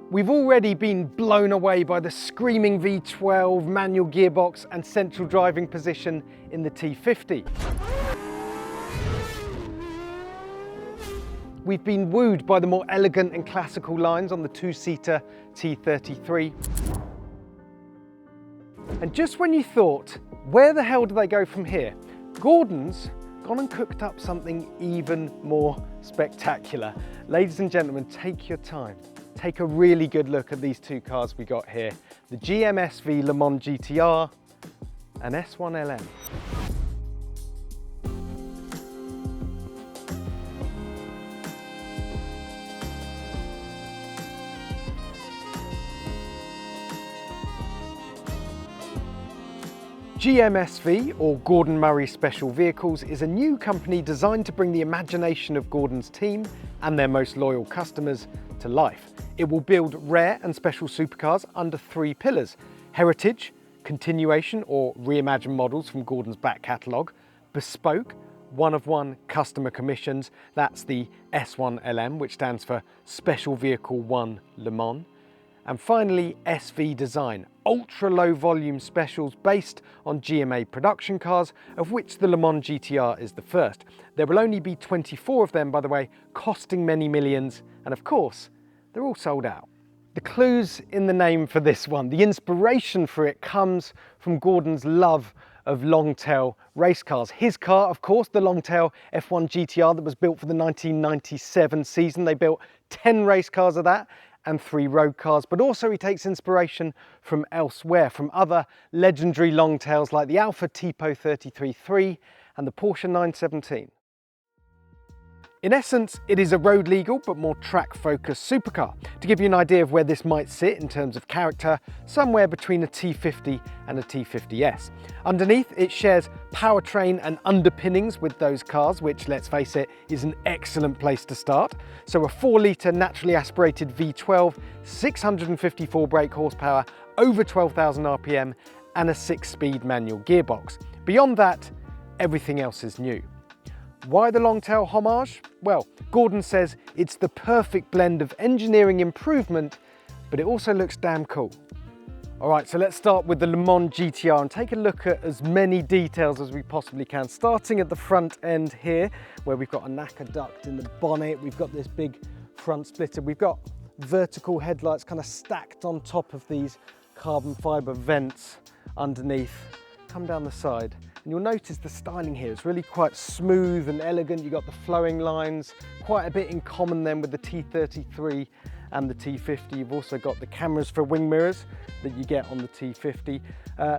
We've already been blown away by the screaming V12, manual gearbox and central driving position in the T50. We've been wooed by the more elegant and classical lines on the two-seater T33. And just when you thought, where the hell do they go from here? Gordon's gone and cooked up something even more spectacular. Ladies and gentlemen, take your time. Take a really good look at these two cars we got here. The GMSV Le Mans GTR and S1 LM. GMSV, or Gordon Murray Special Vehicles, is a new company designed to bring the imagination of Gordon's team and their most loyal customers to life. It will build rare and special supercars under three pillars: heritage, continuation or reimagined models from Gordon's back catalogue, bespoke, one-of-one customer commissions, that's the S1 LM, which stands for Special Vehicle 1 Le Mans, and finally SV Design, ultra-low volume specials based on GMA production cars, of which the Le Mans GTR is the first. There will only be 24 of them, by the way, costing many millions, and of course, they're all sold out. The clue's in the name for this one. The inspiration for it comes from Gordon's love of Longtail race cars. His car, of course, the Longtail F1 GTR that was built for the 1997 season. They built 10 race cars of that and 3 road cars, but also he takes inspiration from elsewhere, from other legendary Longtails like the Alfa Tipo 33-3 and the Porsche 917. In essence, it is a road legal but more track focused supercar. To give you an idea of where this might sit in terms of character, somewhere between a T50 and a T50S. Underneath, it shares powertrain and underpinnings with those cars, which, let's face it, is an excellent place to start. So a 4-litre naturally aspirated V12, 654 brake horsepower, over 12,000 RPM, and a 6-speed manual gearbox. Beyond that, everything else is new. Why the Longtail homage? Well, Gordon says it's the perfect blend of engineering improvement, but it also looks damn cool. All right, so let's start with the Le Mans GTR and take a look at as many details as we possibly can. Starting at the front end here, where we've got a NACA duct in the bonnet, we've got this big front splitter, we've got vertical headlights kind of stacked on top of these carbon fibre vents underneath. Come down the side. And you'll notice the styling here is really quite smooth and elegant. You've got the flowing lines, quite a bit in common then with the T33 and the T50. You've also got the cameras for wing mirrors that you get on the T50.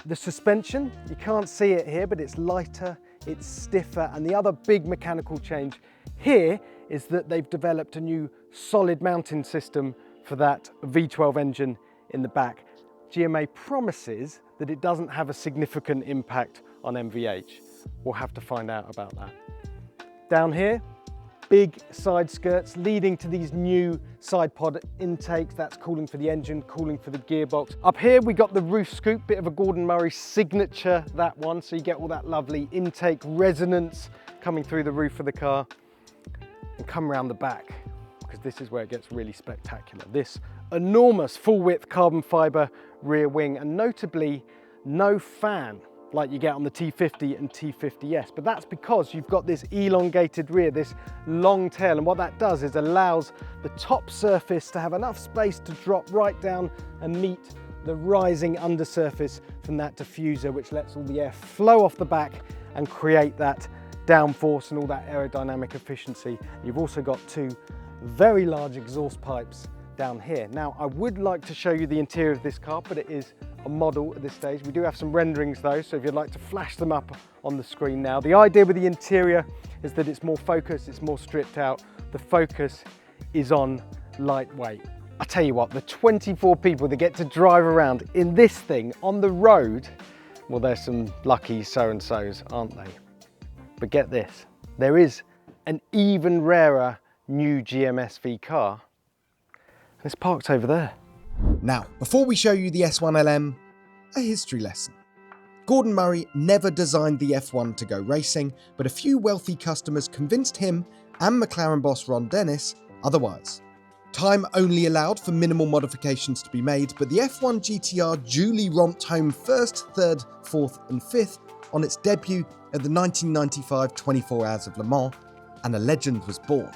The suspension, you can't see it here, but it's lighter, it's stiffer. And the other big mechanical change here is that they've developed a new solid mounting system for that V12 engine in the back. GMA promises that it doesn't have a significant impact on MVH. We'll have to find out about that. Down here, big side skirts leading to these new side pod intakes. That's cooling for the engine, cooling for the gearbox. Up here, we got the roof scoop, bit of a Gordon Murray signature, that one. So you get all that lovely intake resonance coming through the roof of the car. And come around the back, because this is where it gets really spectacular. This enormous full width carbon fibre rear wing, and notably no fan like you get on the T50 and T50S, but that's because you've got this elongated rear, this long tail, and what that does is allows the top surface to have enough space to drop right down and meet the rising undersurface from that diffuser, which lets all the air flow off the back and create that downforce and all that aerodynamic efficiency. You've also got 2 very large exhaust pipes down here. Now, I would like to show you the interior of this car, but it is a model at this stage. We do have some renderings though, so if you'd like to flash them up on the screen now. The idea with the interior is that it's more focused, it's more stripped out. The focus is on lightweight. I tell you what, the 24 people that get to drive around in this thing on the road, well, there's some lucky so-and-sos, aren't they? But get this, there is an even rarer new GMSV car. It's parked over there. Now, before we show you the S1 LM, a history lesson. Gordon Murray never designed the F1 to go racing, but a few wealthy customers convinced him and McLaren boss Ron Dennis otherwise. Time only allowed for minimal modifications to be made, but the F1 GTR duly romped home 1st, 3rd, 4th and 5th on its debut at the 1995 24 Hours of Le Mans, and a legend was born.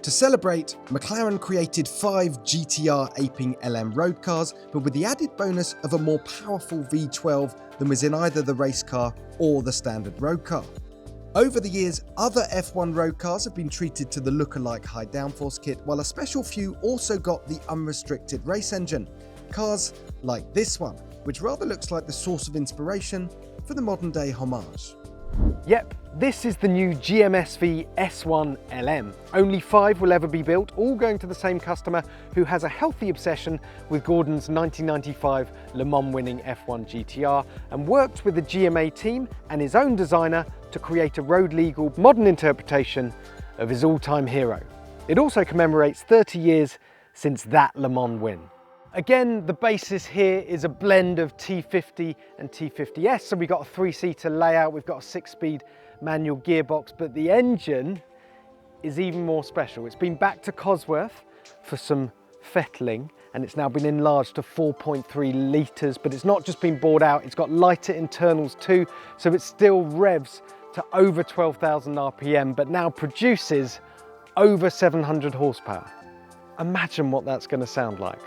To celebrate, McLaren created 5 GTR aping LM road cars, but with the added bonus of a more powerful V12 than was in either the race car or the standard road car. Over the years, other F1 road cars have been treated to the look-alike high downforce kit, while a special few also got the unrestricted race engine. Cars like this one, which rather looks like the source of inspiration for the modern day homage. Yep, this is the new GMSV S1 LM. Only 5 will ever be built, all going to the same customer who has a healthy obsession with Gordon's 1995 Le Mans winning F1 GTR and worked with the GMA team and his own designer to create a road-legal modern interpretation of his all-time hero. It also commemorates 30 years since that Le Mans win. Again, the basis here is a blend of T50 and T50S, so we've got a 3-seater layout, we've got a 6-speed manual gearbox, but the engine is even more special. It's been back to Cosworth for some fettling, and it's now been enlarged to 4.3 litres, but it's not just been bored out, it's got lighter internals too, so it still revs to over 12,000 RPM, but now produces over 700 horsepower. Imagine what that's going to sound like.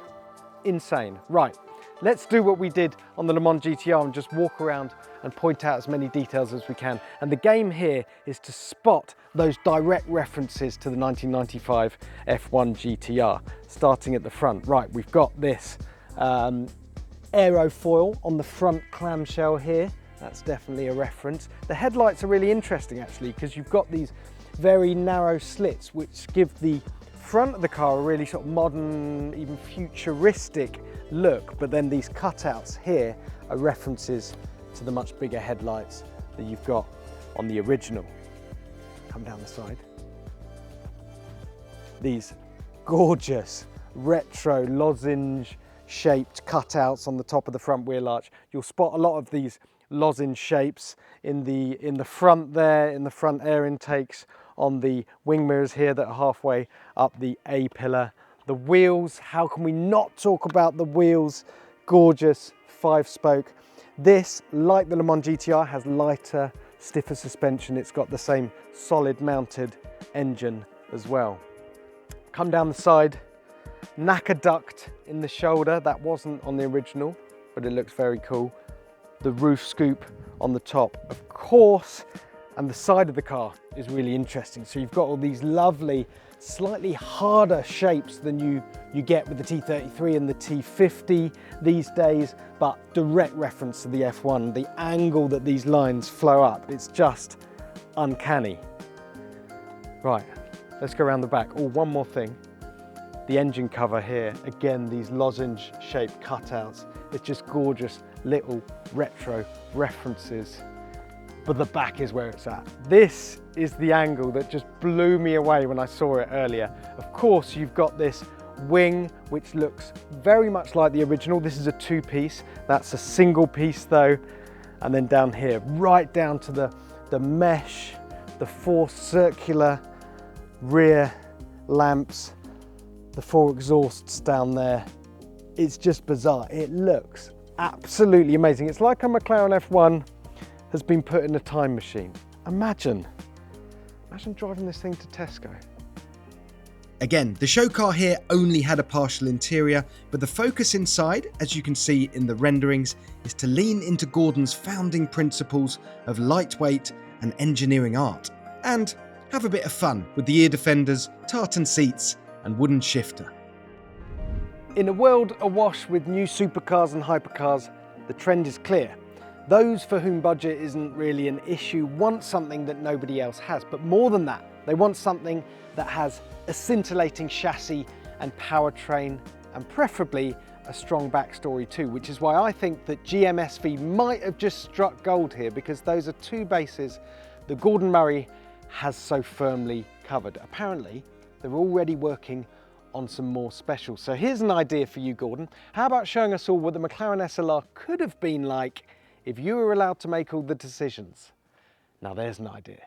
Insane. Right, let's do what we did on the Le Mans GTR and just walk around and point out as many details as we can. And the game here is to spot those direct references to the 1995 F1 GTR, starting at the front. Right, we've got this aerofoil on the front clamshell here. That's definitely a reference. The headlights are really interesting actually, because you've got these very narrow slits which give the front of the car a really sort of modern, even futuristic look, but then these cutouts here are references to the much bigger headlights that you've got on the original. Come down the side. These gorgeous retro lozenge shaped cutouts on the top of the front wheel arch. You'll spot a lot of these lozenge shapes in the front there, in the front air intakes, on the wing mirrors here that are halfway up the A-pillar. The wheels, how can we not talk about the wheels? Gorgeous 5-spoke. This, like the Le Mans GTR, has lighter, stiffer suspension. It's got the same solid mounted engine as well. Come down the side, NACA duct in the shoulder. That wasn't on the original, but it looks very cool. The roof scoop on the top, of course, and the side of the car is really interesting. So you've got all these lovely, slightly harder shapes than you get with the T33 and the T50 these days, but direct reference to the F1, the angle that these lines flow up, it's just uncanny. Right, let's go around the back. Oh, one more thing. The engine cover here, again, these lozenge shaped cutouts. It's just gorgeous little retro references, but the back is where it's at. This is the angle that just blew me away when I saw it earlier. Of course, you've got this wing, which looks very much like the original. This is a 2-piece. That's a single piece though. And then down here, right down to the mesh, the 4 circular rear lamps, the 4 exhausts down there. It's just bizarre. It looks absolutely amazing. It's like a McLaren F1 has been put in a time machine. Imagine driving this thing to Tesco. Again, the show car here only had a partial interior, but the focus inside, as you can see in the renderings, is to lean into Gordon's founding principles of lightweight and engineering art, and have a bit of fun with the ear defenders, tartan seats, and wooden shifter. In a world awash with new supercars and hypercars, the trend is clear. Those for whom budget isn't really an issue want something that nobody else has, but more than that, they want something that has a scintillating chassis and powertrain, and preferably a strong backstory too, which is why I think that GMSV might have just struck gold here, because those are 2 bases that Gordon Murray has so firmly covered. Apparently, they're already working on some more specials. So here's an idea for you, Gordon. How about showing us all what the McLaren SLR could have been like if you were allowed to make all the decisions? Now there's an idea.